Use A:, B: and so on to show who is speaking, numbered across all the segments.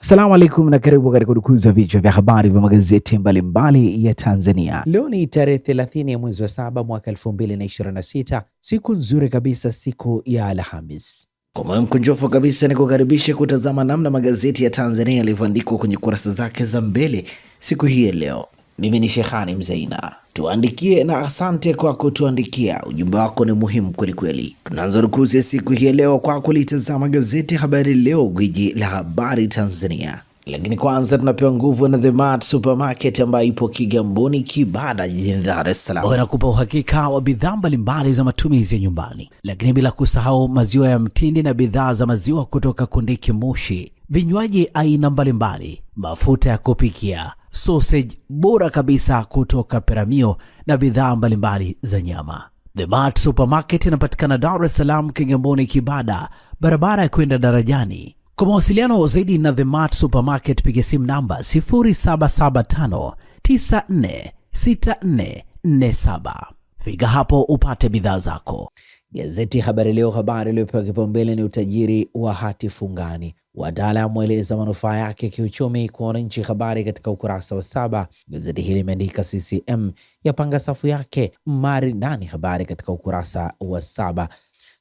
A: Assalamu alaikum na karibu katika udukuzi wa vichwa vya habari vya magazeti mbalimbali ya Tanzania. Leo ni tarehe 30 ya mwezi wa 7 mwaka 2026, siku nzuri kabisa, siku ya Alhamis.
B: Kwa moyo mkunjofu kabisa ni kukaribisha kutazama namna magazeti ya Tanzania yalivyoandikwa kwenye kurasa zake za mbele siku hii ya leo. Mimi ni Shehani Mzaina. Tuandikie na asante kwa kutuandikia. Ujumbe wako ni muhimu kweli kweli. Tunaanza rukuzi siku hii ya leo kwa kulitazama gazeti Habari Leo, gwiji la habari Tanzania. Lakini kwanza tunapewa nguvu na The Mart Supermarket ambayo ipo Kigamboni Kibada jijini Dar es Salaam.
C: Wanakupa uhakika wa bidhaa mbalimbali za matumizi ya nyumbani, lakini bila kusahau maziwa ya mtindi na bidhaa za maziwa kutoka Kondiki Moshi, vinywaji aina mbalimbali, mafuta ya kupikia, sausage bora kabisa kutoka Peramio na bidhaa mbalimbali za nyama. The Mart Supermarket inapatikana Dar es Salaam Kigamboni Kibada, barabara ya kwenda darajani. Kwa mawasiliano zaidi na The Mart Supermarket piga simu namba 0775946447. Fika hapo upate bidhaa zako.
A: Gazeti Habari Leo, habari iliyopewa kipaumbele ni utajiri wa hati fungani, wataalamu waeleza manufaa yake kiuchumi kwa wananchi. Habari katika ukurasa wa 7. Gazeti hili limeandika CCM yapanga safu yake maridani, habari katika ukurasa wa 7.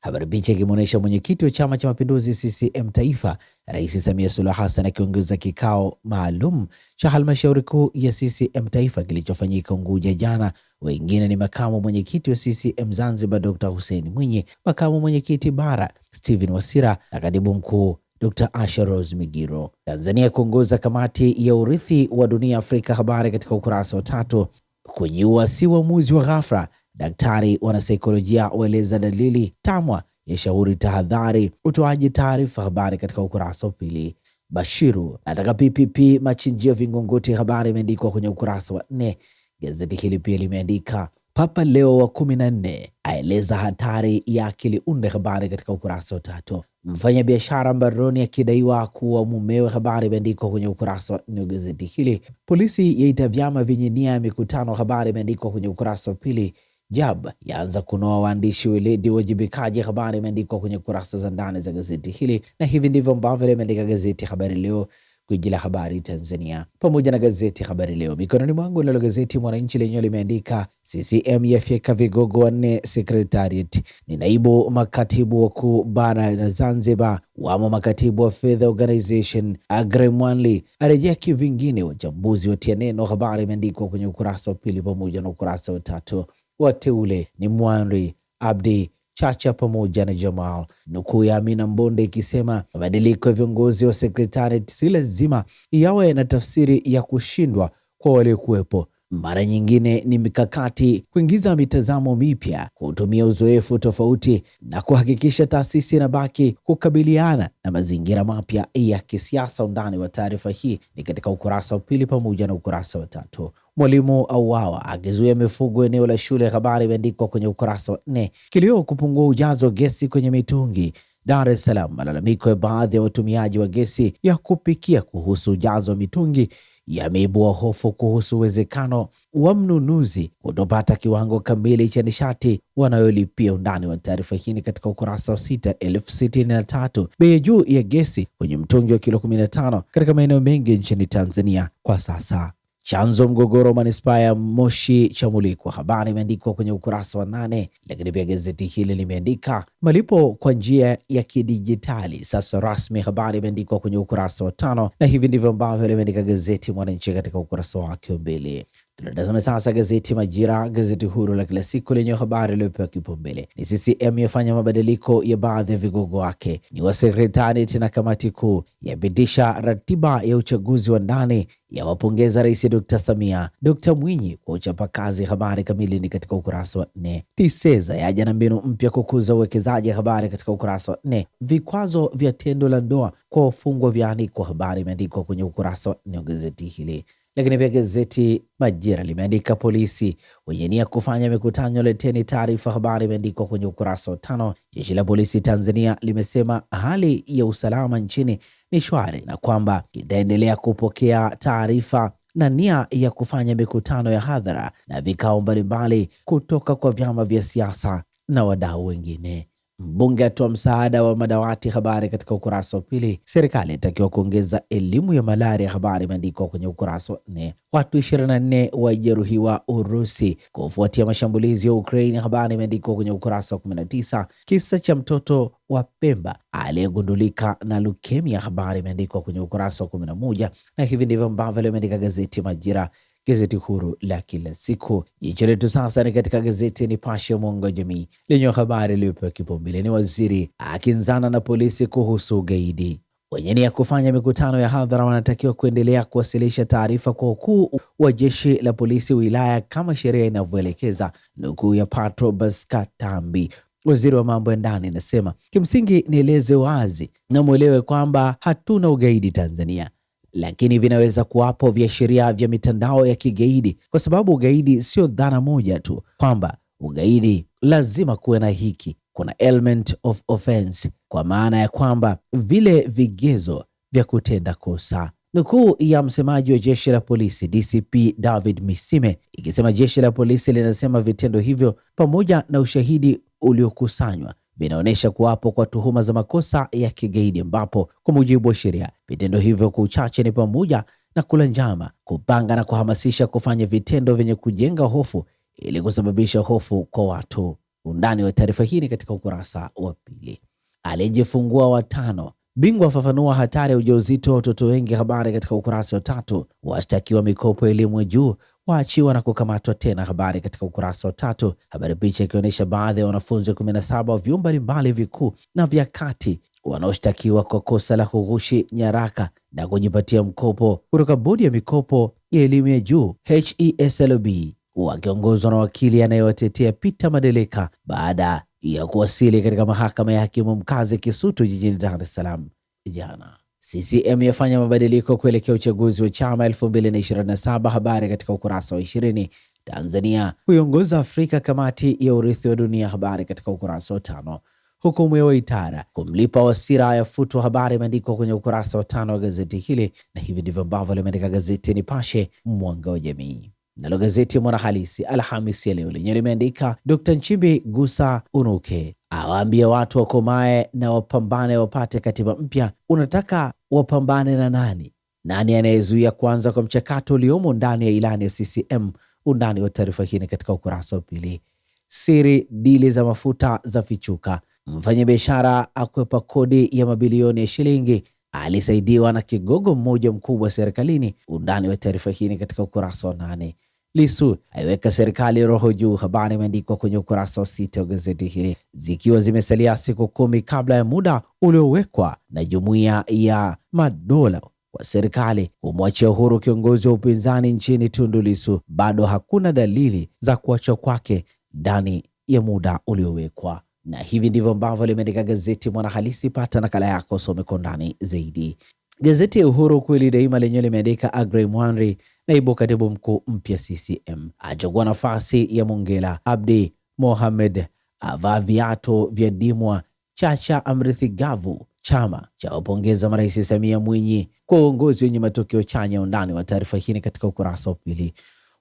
A: Habari picha ikimuonesha mwenyekiti wa Chama cha Mapinduzi CCM Taifa, Rais Samia Suluhu Hassan akiongoza kikao maalum cha halmashauri kuu ya CCM Taifa kilichofanyika Unguja jana. Wengine ni makamu mwenyekiti wa CCM Zanzibar Dr. Hussein Mwinyi, makamu mwenyekiti Bara Steven Wasira na katibu mkuu Dr. Asha Rose Migiro. Tanzania kuongoza kamati ya urithi wa dunia Afrika, habari katika ukurasa wa 3. Kujiua si uamuzi wa ghafla, daktari wanasaikolojia waeleza dalili. TAMWA yashauri tahadhari utoaji taarifa, habari katika ukurasa wa 2. Bashiru ataka PPP machinjio Vingunguti, habari imeandikwa kwenye ukurasa wa 4. Gazeti hili pia limeandika Papa Leo wa 14 aeleza hatari ya akili unde, habari katika ukurasa wa 3. Mfanya biashara mbaroni akidaiwa kuwa mumewe, habari imeandikwa kwenye ukurasa wa 4 gazeti hili. Polisi yaita vyama vyenye nia ya mikutano, habari imeandikwa kwenye ukurasa wa 2. JAB yaanza kunoa waandishi weledi wajibikaji, habari imeandikwa kwenye kurasa za ndani za gazeti hili. Na hivi ndivyo ambavyo limeandika gazeti Habari Leo, gwiji la habari Tanzania. Pamoja na gazeti Habari Leo mikononi mwangu, nalo gazeti Mwananchi lenyewe limeandika CCM yafyeka vigogo 4 Secretariat, ni naibu makatibu wakuu bara na Zanzibar, wamo makatibu wa Fedha Organization. Agre Mwanli arejea kivingine, wachambuzi watia neno, habari imeandikwa kwenye ukurasa wa 2 pamoja na ukurasa wa 3. Wateule ni Mwanri, Abdi, Chacha pamoja na Jamal. Nukuu ya Amina Mbonde ikisema mabadiliko ya viongozi wa Secretariat si lazima yawe na tafsiri ya kushindwa kwa waliokuwepo. Mara nyingine ni mikakati kuingiza mitazamo mipya, kutumia uzoefu tofauti na kuhakikisha taasisi inabaki kukabiliana na mazingira mapya ya kisiasa. Undani wa taarifa hii ni katika ukurasa wa 2 pamoja na ukurasa wa 3. Mwalimu auawa akizuia mifugo eneo la shule, habari imeandikwa kwenye ukurasa wa 4. Kilio kupungua ujazo gesi kwenye mitungi Dar es Salaam. Malalamiko ya baadhi ya watumiaji wa gesi ya kupikia kuhusu ujazo wa mitungi yameibua hofu kuhusu uwezekano wa mnunuzi kutopata kiwango kamili cha nishati wanayolipia. Undani wa taarifa hii katika ukurasa wa 6. 1063 bei juu ya gesi kwenye mtungi wa kilo 15 katika maeneo mengi nchini Tanzania kwa sasa. Chanzo mgogoro manispaa ya Moshi chamulikwa, habari imeandikwa kwenye ukurasa wa 8. Lakini pia gazeti hili limeandika malipo kwa njia ya kidijitali sasa rasmi, habari imeandikwa kwenye ukurasa wa 5. Na hivi ndivyo ambavyo limeandika gazeti Mwananchi katika ukurasa wake wa 2. Tunatazama sasa gazeti Majira, gazeti huru la kila siku lenye habari iliyopewa kipaumbele ni CCM yafanya mabadiliko ya baadhi ya vigogo wake, ni wa Secretariat na kamati kuu yapitisha ratiba ya uchaguzi wa ndani, ya wapongeza Rais Dr. Samia, Dr. Mwinyi kwa uchapakazi. Habari kamili ni katika ukurasa wa 4. TISEZA yaja na mbinu mpya kukuza uwekezaji, habari katika ukurasa wa 4. Vikwazo vya tendo la ndoa kwa wafungwa vyaandikwa, habari imeandikwa kwenye ukurasa wa 4 wa gazeti hili. Lakini pia gazeti Majira limeandika polisi wenye nia kufanya mikutano leteni taarifa, habari imeandikwa kwenye ukurasa wa 5. Jeshi la polisi Tanzania limesema hali ya usalama nchini ni shwari na kwamba itaendelea kupokea taarifa na nia ya kufanya mikutano ya hadhara na vikao mbalimbali kutoka kwa vyama vya siasa na wadau wengine. Mbunge atoa msaada wa madawati, habari katika ukurasa wa pili. Serikali inatakiwa kuongeza elimu ya malaria, habari imeandikwa kwenye ukurasa wa 4. Watu 24 wajeruhiwa Urusi kufuatia mashambulizi ya Ukraine, habari imeandikwa kwenye ukurasa wa 19. Kisa cha mtoto wa Pemba aliyegundulika na leukemia, habari imeandikwa kwenye ukurasa wa 11. Na hivi ndivyo ambavyo limeandika gazeti Majira, gazeti huru la kila siku. Jicho letu sasa ni katika gazeti Nipashe mwanga wa jamii, lenye habari iliyopewa kipaumbele ni waziri akinzana na polisi kuhusu ugaidi. Wenye nia kufanya mikutano ya hadhara wanatakiwa kuendelea kuwasilisha taarifa kwa ukuu wa jeshi la polisi wilaya kama sheria inavyoelekeza. Nukuu ya Patrobas Katambi, waziri wa mambo ya ndani, anasema kimsingi nieleze wazi na mwelewe kwamba hatuna ugaidi Tanzania, lakini vinaweza kuwapo viashiria vya mitandao ya kigaidi, kwa sababu ugaidi sio dhana moja tu kwamba ugaidi lazima kuwe na hiki. Kuna element of offense, kwa maana ya kwamba vile vigezo vya kutenda kosa. Nukuu ya msemaji wa jeshi la polisi DCP David Misime ikisema jeshi la polisi linasema vitendo hivyo pamoja na ushahidi uliokusanywa vinaonyesha kuwapo kwa tuhuma za makosa ya kigaidi, ambapo kwa mujibu wa sheria vitendo hivyo kwa uchache ni pamoja na kula njama, kupanga na kuhamasisha kufanya vitendo vyenye kujenga hofu ili kusababisha hofu kwa watu. Undani wa taarifa hii katika ukurasa wa pili. Aliyejifungua watano, bingwa afafanua hatari ya ujauzito wa watoto wengi, habari katika ukurasa wa 3. Washtakiwa mikopo ya elimu ya juu waachiwa na kukamatwa tena, habari katika ukurasa wa 3. Habari picha ikionyesha baadhi ya wanafunzi 17 wa vyuo mbalimbali vikuu na vya kati wanaoshtakiwa kwa kosa la kughushi nyaraka na kujipatia mkopo kutoka bodi ya mikopo ya elimu ya juu HESLB, wakiongozwa na wakili anayewatetea Peter Madeleka baada ya kuwasili katika mahakama ya hakimu mkazi Kisutu jijini Dar es Salaam jana. CCM yafanya mabadiliko kuelekea uchaguzi wa chama 2027, habari katika ukurasa wa 20. Tanzania kuiongoza Afrika kamati ya urithi wa dunia, habari katika ukurasa wa 5. Hukumu ya Waitara kumlipa Wasira yafutwa, habari imeandikwa kwenye ukurasa wa 5 wa gazeti hili, na hivi ndivyo ambavyo limeandika gazeti Nipashe mwanga wa jamii. Nalo gazeti Mwanahalisi Alhamisi ya leo lenye limeandika Dr. Nchimbi gusa unuke, awaambia watu wakomae na wapambane wapate katiba mpya. Unataka wapambane na nani? Nani anayezuia kuanza kwa mchakato uliomo ndani ya ilani ya CCM? Undani wa taarifa hii katika ukurasa wa pili. Siri dili za mafuta za fichuka, mfanyabiashara akwepa kodi ya mabilioni ya shilingi, alisaidiwa na kigogo mmoja mkubwa serikalini. Undani wa taarifa hii katika ukurasa wa 8. Lissu aiweka serikali roho juu, habari imeandikwa kwenye ukurasa wa 6 wa gazeti hili, zikiwa zimesalia siku 10 kabla ya muda uliowekwa na Jumuiya ya Madola kwa serikali kumwachia uhuru kiongozi wa upinzani nchini Tundu Lissu. Bado hakuna dalili za kuachwa kwake ndani ya muda uliowekwa, na hivi ndivyo ambavyo limeandika gazeti Mwanahalisi. Pata nakala yako, usome kwa ndani zaidi. Gazeti ya Uhuru kweli daima lenyewe limeandika Agrey Mwanri, naibu katibu mkuu mpya CCM, achukua nafasi ya Mongela. Abdi Mohamed avaa viatu vya Dimwa. Chacha amrithi Gavu. Chama cha wapongeza marais Samia Mwinyi kwa uongozi wenye matokeo chanya. Undani wa taarifa hii katika ukurasa wa pili.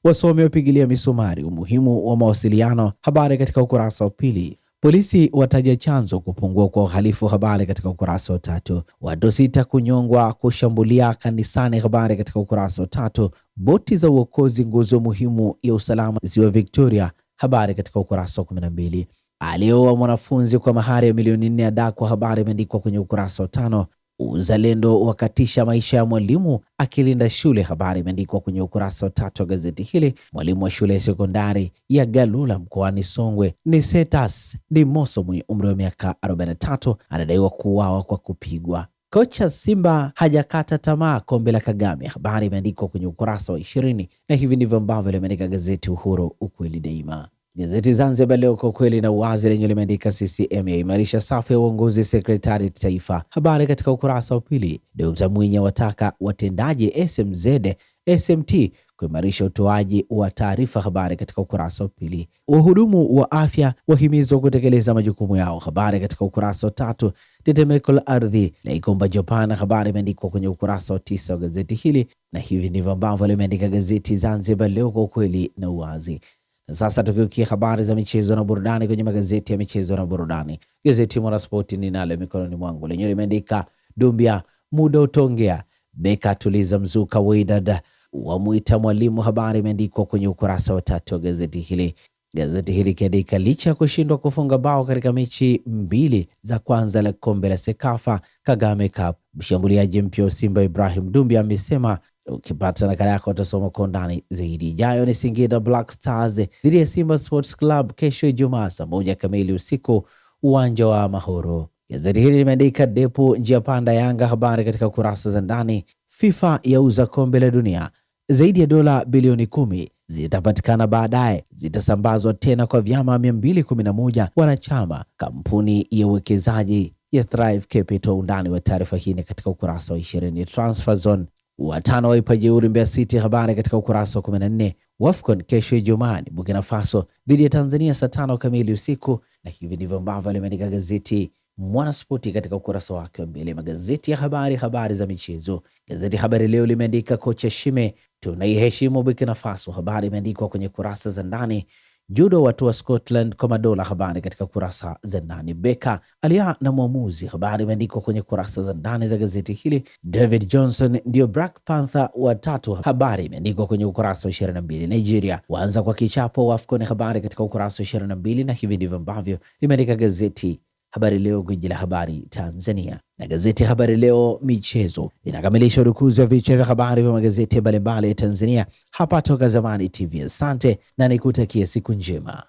A: Wasomi wapigilia misumari umuhimu wa mawasiliano, habari katika ukurasa wa pili. Polisi wataja chanzo kupungua kwa uhalifu, habari katika ukurasa wa 3. Watu 6 kunyongwa kushambulia kanisani, habari katika ukurasa wa 3. Boti za uokozi nguzo muhimu ya usalama ziwa Victoria, habari katika ukurasa wa 12. Alioa mwanafunzi kwa mahari ya milioni 4 adakwa, habari imeandikwa kwenye ukurasa wa 5. Uzalendo wakatisha maisha ya mwalimu akilinda shule, habari imeandikwa kwenye ukurasa wa 3 wa gazeti hili. Mwalimu wa shule ya sekondari ya Galula mkoani Songwe ni Setas Dimoso mwenye umri wa miaka 43 anadaiwa kuuawa kwa kupigwa. Kocha Simba hajakata tamaa kombe la Kagame, habari imeandikwa kwenye ukurasa wa 20, na hivi ndivyo ambavyo limeandika gazeti Uhuru ukweli daima. Gazeti Zanzibar Leo kwa kweli na uwazi lenye limeandika CCM yaimarisha safu ya uongozi sekretari taifa, habari katika ukurasa wa pili. Dr. Mwinyi wataka watendaji SMZ SMT kuimarisha utoaji wa taarifa, habari katika ukurasa wa pili. Wahudumu wa afya wahimizwa kutekeleza majukumu yao, habari katika ukurasa wa 3. Tetemeko la ardhi la ikumba Japan, habari imeandikwa kwenye ukurasa wa 9 wa gazeti hili, na hivi ndivyo ambavyo limeandika gazeti Zanzibar Leo kwa kweli na uwazi. Sasa tukiukia habari za michezo na burudani kwenye magazeti ya michezo na burudani. Gazeti Mwanaspoti ninalo mikononi mwangu, lenyewe limeandika Dumbia muda utaongea, Beka tuliza mzuka, Wydad wamuita mwalimu. Habari imeandikwa kwenye ukurasa wa 3 wa gazeti hili. Gazeti hili kiandika licha ya kushindwa kufunga bao katika mechi 2 za kwanza la kombe la Sekafa Kagame Cup, mshambuliaji mpya wa Simba Ibrahim Dumbia amesema ukipata nakala yako utasoma kwa undani zaidi. Ijayo ni Singida Black Stars dhidi ya Simba Sports Club kesho Ijumaa saa 1 kamili usiku uwanja wa Mahoro. Gazeti hili limeandika Depo njia panda Yanga, habari katika kurasa za ndani. FIFA yauza kombe la dunia, zaidi ya dola bilioni 10 zitapatikana baadaye, zitasambazwa tena kwa vyama 211 wanachama kampuni ya uwekezaji ya Thrive Capital. Undani wa taarifa hii katika ukurasa wa 20. Transfer Zone watano waipa jeuri Mbeya City, habari katika ukurasa wa 14. Wafcon kesho Ijumaa ni Burkina Faso dhidi ya Tanzania saa 5 kamili usiku, na hivi ndivyo ambavyo limeandika gazeti Mwanaspoti katika ukurasa wake wa mbele. Magazeti ya habari za michezo. Gazeti Habari Leo limeandika kocha Shime tunaiheshimu Burkina Faso, habari imeandikwa kwenye kurasa za ndani. Judo watu wa Scotland kwa madola, habari katika kurasa za ndani. Beka alia na mwamuzi, habari imeandikwa kwenye kurasa za ndani za gazeti hili. David Johnson ndio Black Panther wa 3, habari imeandikwa kwenye ukurasa wa 22. Nigeria waanza kwa kichapo Wafcon, habari katika ukurasa wa 22, na hivi ndivyo ambavyo limeandika gazeti Habari Leo, gwiji la habari Tanzania. Na gazeti Habari Leo michezo linakamilisha urukuzi wa vichwa vya habari vya magazeti mbalimbali ya Tanzania hapa Toka Zamani TV. Asante na nikutakia siku njema.